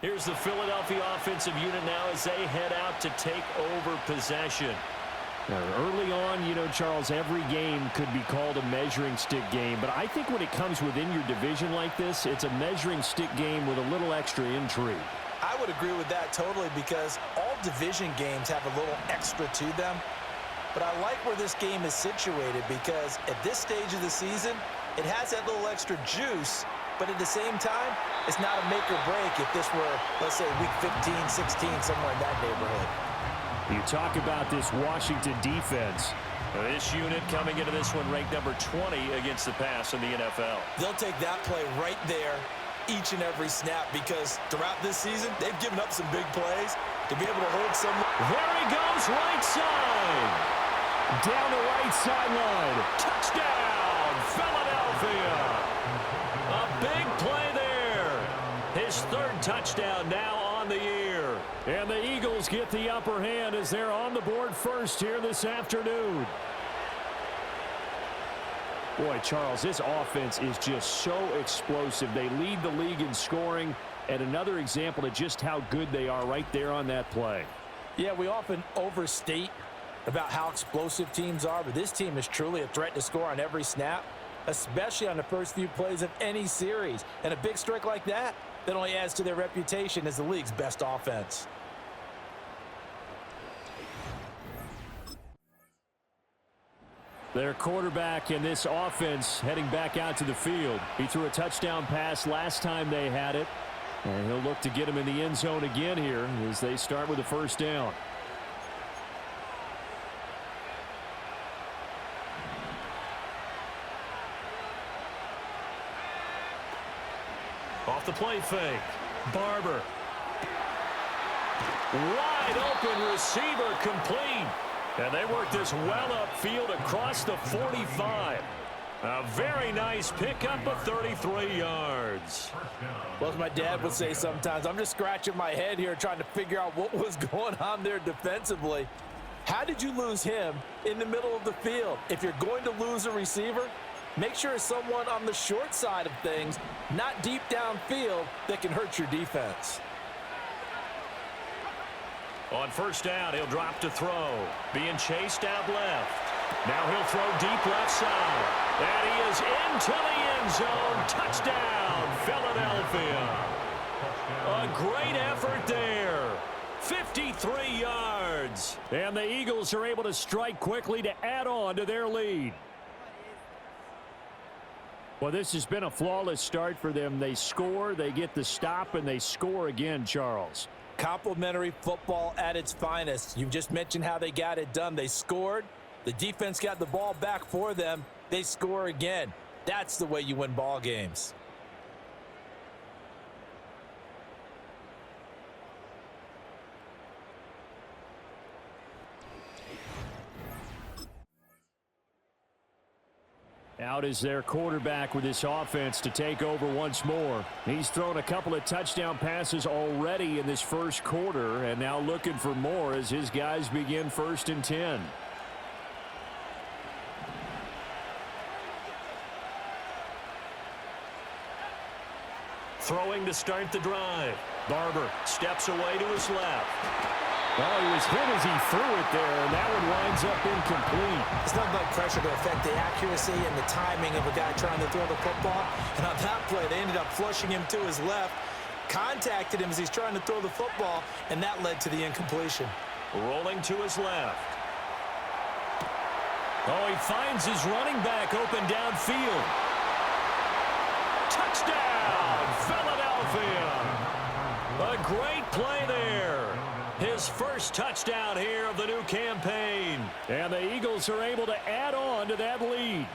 Here's the Philadelphia offensive unit now as they head out to take over possession. Now, early on, you know, Charles, every game could be called a measuring stick game. But I think when it comes within your division like this, it's a measuring stick game with a little extra intrigue. I would agree with that totally because all division games have a little extra to them. But I like where this game is situated because at this stage of the season, it has that little extra juice. But at the same time, it's not a make or break if this were, let's say, week 15, 16, somewhere in that neighborhood. You talk about this Washington defense. This unit coming into this one ranked number 20 against the pass in the NFL. They'll take that play right there each and every snap because throughout this season, they've given up some big plays to be able to hold some. There he goes, right side. Down the right sideline. Touchdown, Philadelphia. A big play there. His third touchdown now on the year. And the Eagles get the upper hand as they're on the board first here this afternoon. Boy, Charles, this offense is just so explosive. They lead the league in scoring, and another example of just how good they are right there on that play. Yeah, we often overstate about how explosive teams are, but this team is truly a threat to score on every snap, especially on the first few plays of any series. And a big strike like that only adds to their reputation as the league's best offense. Their quarterback in this offense heading back out to the field. He threw a touchdown pass last time they had it. And he'll look to get him in the end zone again here as they start with a first down. Off the play fake. Barber. Wide open receiver complete. And they work this well upfield across the 45. A very nice pickup of 33 yards. Well, as my dad would say sometimes, I'm just scratching my head here trying to figure out what was going on there defensively. How did you lose him in the middle of the field? If you're going to lose a receiver, make sure it's someone on the short side of things, not deep downfield, that can hurt your defense. On first down, he'll drop to throw. Being chased out left. Now he'll throw deep left side. And he is into the end zone. Touchdown, Philadelphia. A great effort there. 53 yards. And the Eagles are able to strike quickly to add on to their lead. Well, this has been a flawless start for them. They score, they get the stop, and they score again, Charles. Complimentary football at its finest. You just mentioned how they got it done. They scored. The defense got the ball back for them. They score again. That's the way you win ball games. Out is their quarterback with this offense to take over once more. He's thrown a couple of touchdown passes already in this first quarter, and now looking for more as his guys begin 1st and 10. Throwing to start the drive. Barber steps away to his left. Oh, he was hit as he threw it there, and that one winds up incomplete. It's not like pressure to affect the accuracy and the timing of a guy trying to throw the football. And on that play, they ended up flushing him to his left, contacted him as he's trying to throw the football, and that led to the incompletion. Rolling to his left. Oh, he finds his running back open downfield. Touchdown, Philadelphia. A great play there. His first touchdown here of the new campaign. And the Eagles are able to add on to that lead.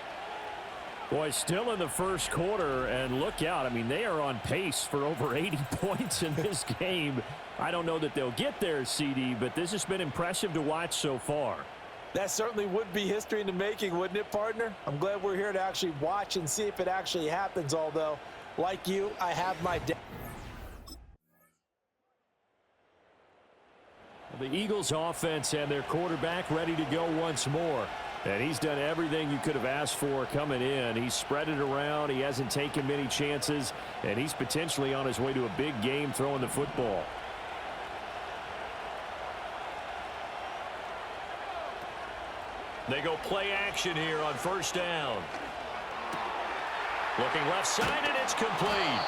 Boy, still in the first quarter, and look out. I mean, they are on pace for over 80 points in this game. I don't know that they'll get there, CD, but this has been impressive to watch so far. That certainly would be history in the making, wouldn't it, partner? I'm glad we're here to actually watch and see if it actually happens, although, like you, I have my doubts. The Eagles offense and their quarterback ready to go once more. And he's done everything you could have asked for coming in. He's spread it around. He hasn't taken many chances, and he's potentially on his way to a big game throwing the football. They go play action here on first down. Looking left side, and it's complete.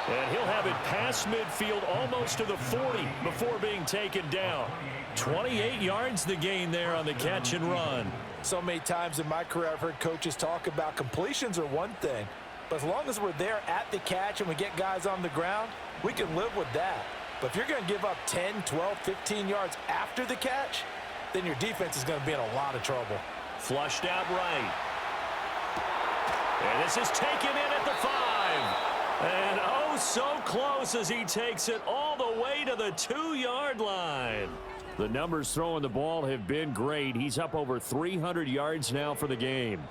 And he'll have it past midfield almost to the 40 before being taken down. 28 yards the gain there on the catch and run. So many times in my career I've heard coaches talk about completions are one thing, but as long as we're there at the catch and we get guys on the ground, we can live with that. But if you're going to give up 10, 12, 15 yards after the catch, then your defense is going to be in a lot of trouble. Flushed out right. And this is taken in at the 5. And oh, so close as he takes it all the way to the 2-yard line. The numbers throwing the ball have been great. He's up over 300 yards now for the game.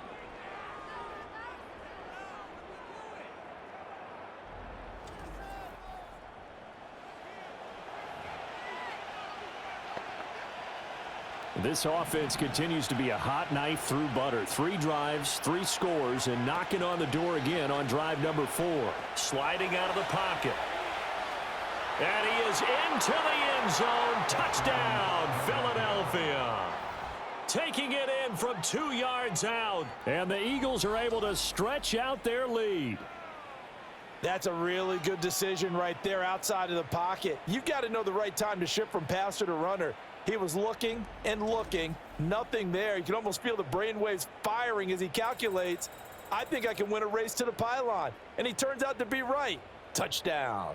This offense continues to be a hot knife through butter. 3 drives, 3 scores, and knocking on the door again on drive number 4. Sliding out of the pocket. And he is into the end zone. Touchdown, Philadelphia. Taking it in from 2 yards out. And the Eagles are able to stretch out their lead. That's a really good decision right there outside of the pocket. You've got to know the right time to shift from passer to runner. He was looking and looking, nothing there. You can almost feel the brainwaves firing as he calculates, I think I can win a race to the pylon. And he turns out to be right. Touchdown.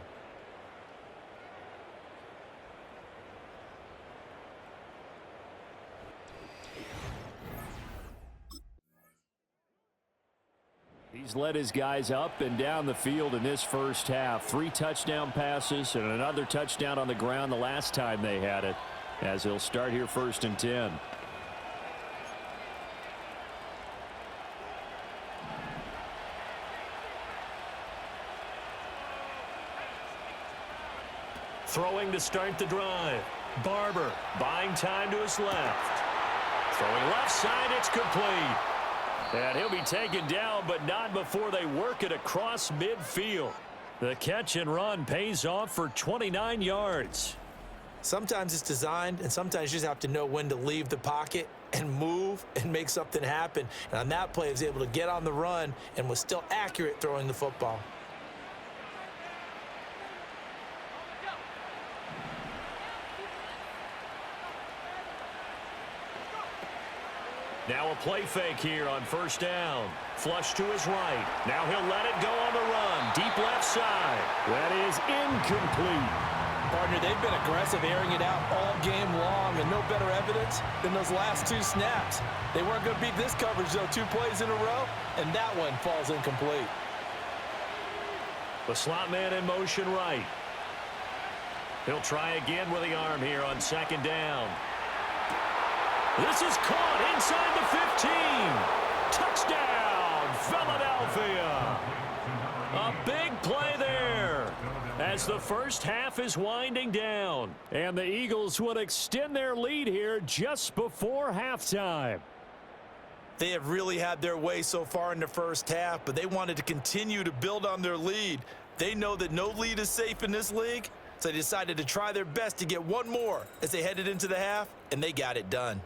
He's led his guys up and down the field in this first half. 3 touchdown passes and another touchdown on the ground the last time they had it, as he'll start here first and 10. Throwing to start the drive. Barber buying time to his left. Throwing left side, it's complete. And he'll be taken down, but not before they work it across midfield. The catch and run pays off for 29 yards. Sometimes it's designed, and sometimes you just have to know when to leave the pocket and move and make something happen. And on that play, he was able to get on the run and was still accurate throwing the football. Now a play fake here on first down. Flush to his right. Now he'll let it go on the run. Deep left side. That is incomplete. Partner, they've been aggressive, airing it out all game long, and no better evidence than those last 2 snaps. They weren't going to beat this coverage, though, 2 plays in a row, and that one falls incomplete. The slot man in motion right. He'll try again with the arm here on second down. This is caught inside the 15. Touchdown, Philadelphia. A big play there as the first half is winding down. And the Eagles will extend their lead here just before halftime. They have really had their way so far in the first half, but they wanted to continue to build on their lead. They know that no lead is safe in this league, so they decided to try their best to get one more as they headed into the half, and they got it done.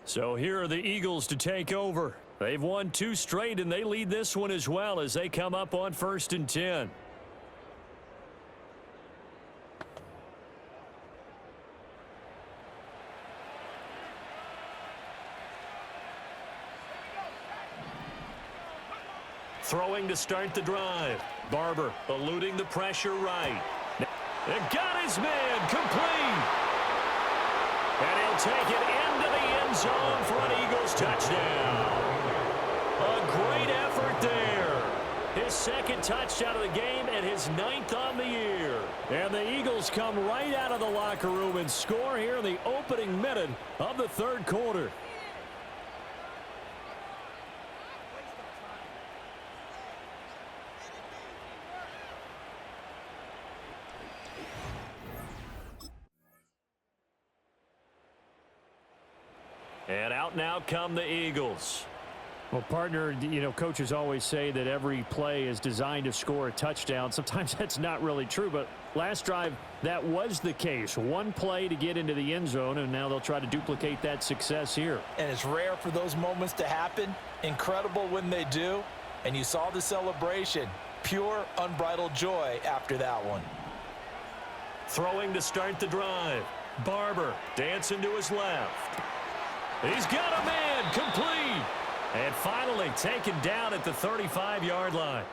So here are the Eagles to take over. They've won 2 straight, and they lead this one as well as they come up on first and 10. Throwing to start the drive. Barber eluding the pressure right. And got his man complete. And he'll take it into the end zone for an Eagles touchdown. A great effort there. His second touchdown of the game and his 9th on the year. And the Eagles come right out of the locker room and score here in the opening minute of the third quarter. And out now come the Eagles. Well, partner, you know, coaches always say that every play is designed to score a touchdown. Sometimes that's not really true, but last drive, that was the case. One play to get into the end zone, and now they'll try to duplicate that success here. And it's rare for those moments to happen. Incredible when they do. And you saw the celebration. Pure, unbridled joy after that one. Throwing to start the drive. Barber dancing to his left. He's got a man complete. And finally taken down at the 35-yard line.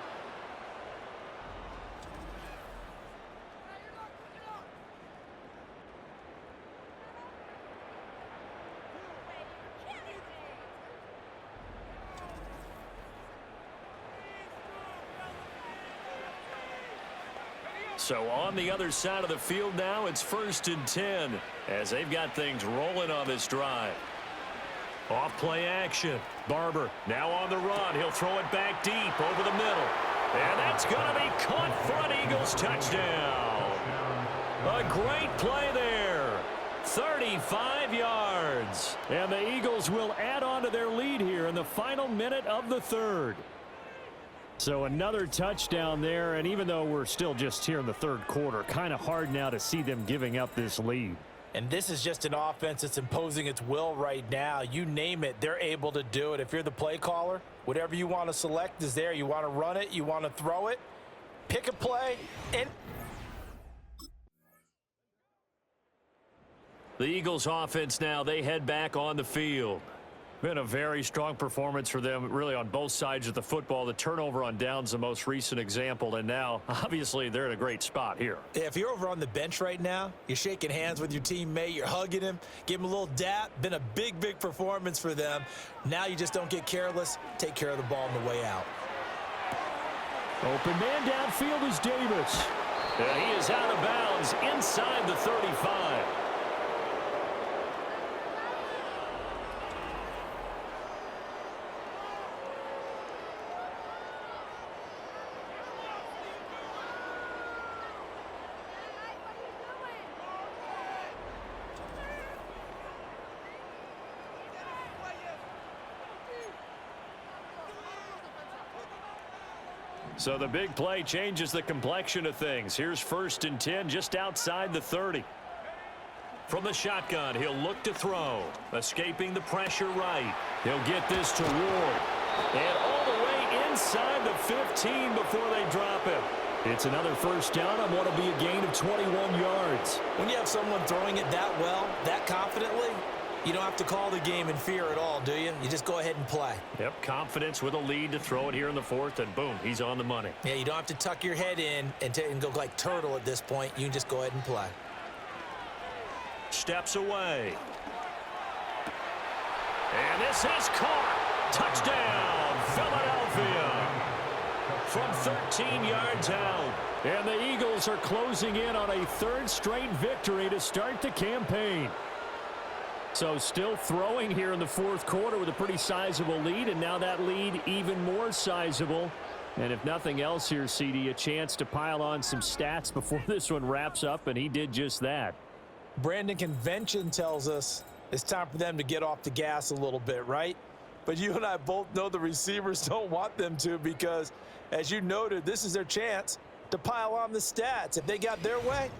So on the other side of the field now, it's 1st and 10 as they've got things rolling on this drive. Off play action. Barber now on the run. He'll throw it back deep over the middle. And that's going to be caught for an Eagles touchdown. A great play there. 35 yards. And the Eagles will add on to their lead here in the final minute of the third. So another touchdown there, and even though we're still just here in the third quarter, kind of hard now to see them giving up this lead. And this is just an offense that's imposing its will right now. You name it, they're able to do it. If you're the play caller, whatever you want to select is there. You want to run it, you want to throw it, pick a play, and the Eagles offense now, they head back on the field. Been a very strong performance for them, really, on both sides of the football. The turnover on downs, the most recent example, and now, obviously, they're in a great spot here. if you're over on the bench right now, you're shaking hands with your teammate, you're hugging him, give him a little dap. Been a big, big performance for them. Now you just don't get careless. Take care of the ball on the way out. Open man downfield is Davis. And he is out of bounds inside the 35. So the big play changes the complexion of things. Here's 1st and 10 just outside the 30. From the shotgun, he'll look to throw. Escaping the pressure right. He'll get this to Ward. And all the way inside the 15 before they drop him. It's another first down on what will be a gain of 21 yards. When you have someone throwing it that well, that confidently, you don't have to call the game in fear at all, do you? You just go ahead and play. Yep, confidence with a lead to throw it here in the 4th, and boom, he's on the money. Yeah, you don't have to tuck your head in and go like turtle at this point. You can just go ahead and play. Steps away. And this is caught. Touchdown, Philadelphia. From 13 yards out. And the Eagles are closing in on a third straight victory to start the campaign. So still throwing here in the fourth quarter with a pretty sizable lead, and now that lead even more sizable. And if nothing else here, CD, a chance to pile on some stats before this one wraps up, and he did just that. Brandon, convention tells us it's time for them to get off the gas a little bit, right? But you and I both know the receivers don't want them to, because, as you noted, this is their chance to pile on the stats. If they got their way,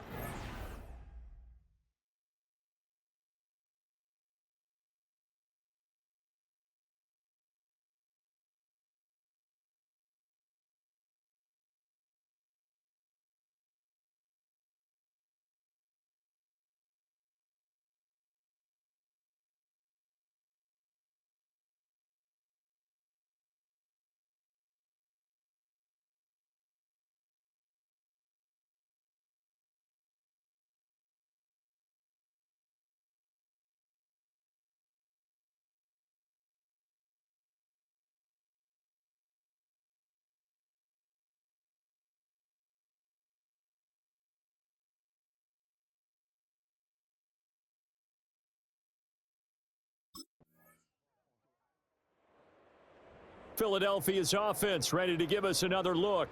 Philadelphia's offense ready to give us another look.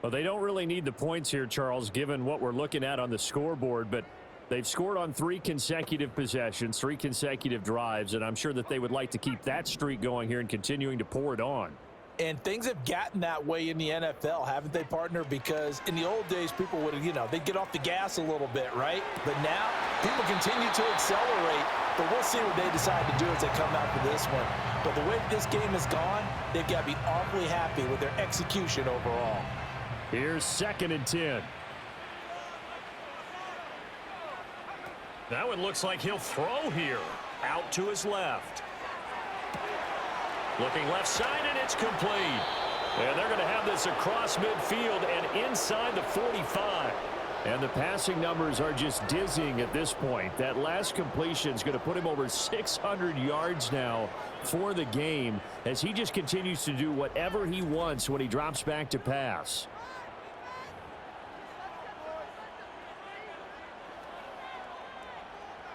Well, they don't really need the points here, Charles, given what we're looking at on the scoreboard, but they've scored on 3 consecutive possessions, 3 consecutive drives, and I'm sure that they would like to keep that streak going here and continuing to pour it on. And things have gotten that way in the NFL, haven't they, partner? Because in the old days, people would, they'd get off the gas a little bit, right? But now, people continue to accelerate, but we'll see what they decide to do as they come out for this one. But the way this game has gone, they've got to be awfully happy with their execution overall. Here's 2nd and 10. Now it looks like he'll throw here. Out to his left. Looking left side, and it's complete. And they're going to have this across midfield and inside the 45. And the passing numbers are just dizzying at this point. That last completion is going to put him over 600 yards now for the game as he just continues to do whatever he wants when he drops back to pass.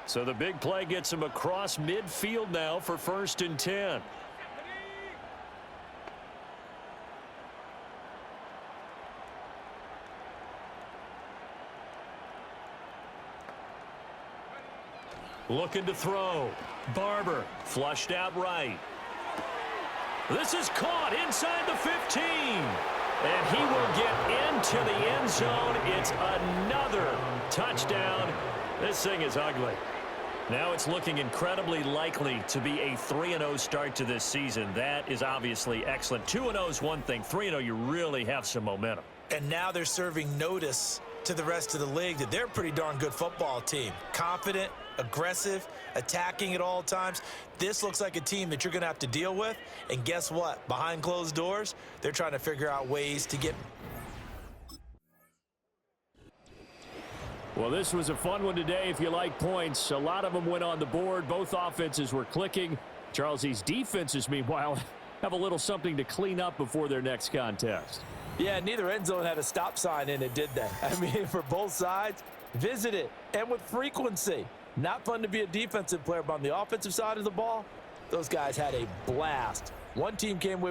So the big play gets him across midfield now for 1st and 10. Looking to throw. Barber flushed out right. This is caught inside the 15. And he will get into the end zone. It's another touchdown. This thing is ugly. Now it's looking incredibly likely to be a 3-0 start to this season. That is obviously excellent. 2-0 is one thing. 3-0, you really have some momentum. And now they're serving notice to the rest of the league that they're a pretty darn good football team. Confident, aggressive, attacking at all times. This looks like a team that you're going to have to deal with. And guess what? Behind closed doors, they're trying to figure out ways to get... Well, this was a fun one today if you like points. A lot of them went on the board. Both offenses were clicking. Charles, these defenses, meanwhile, have a little something to clean up before their next contest. Yeah, neither end zone had a stop sign in it, did they? I mean, for both sides, visit it, and with frequency. Not fun to be a defensive player, but on the offensive side of the ball, those guys had a blast. One team came away with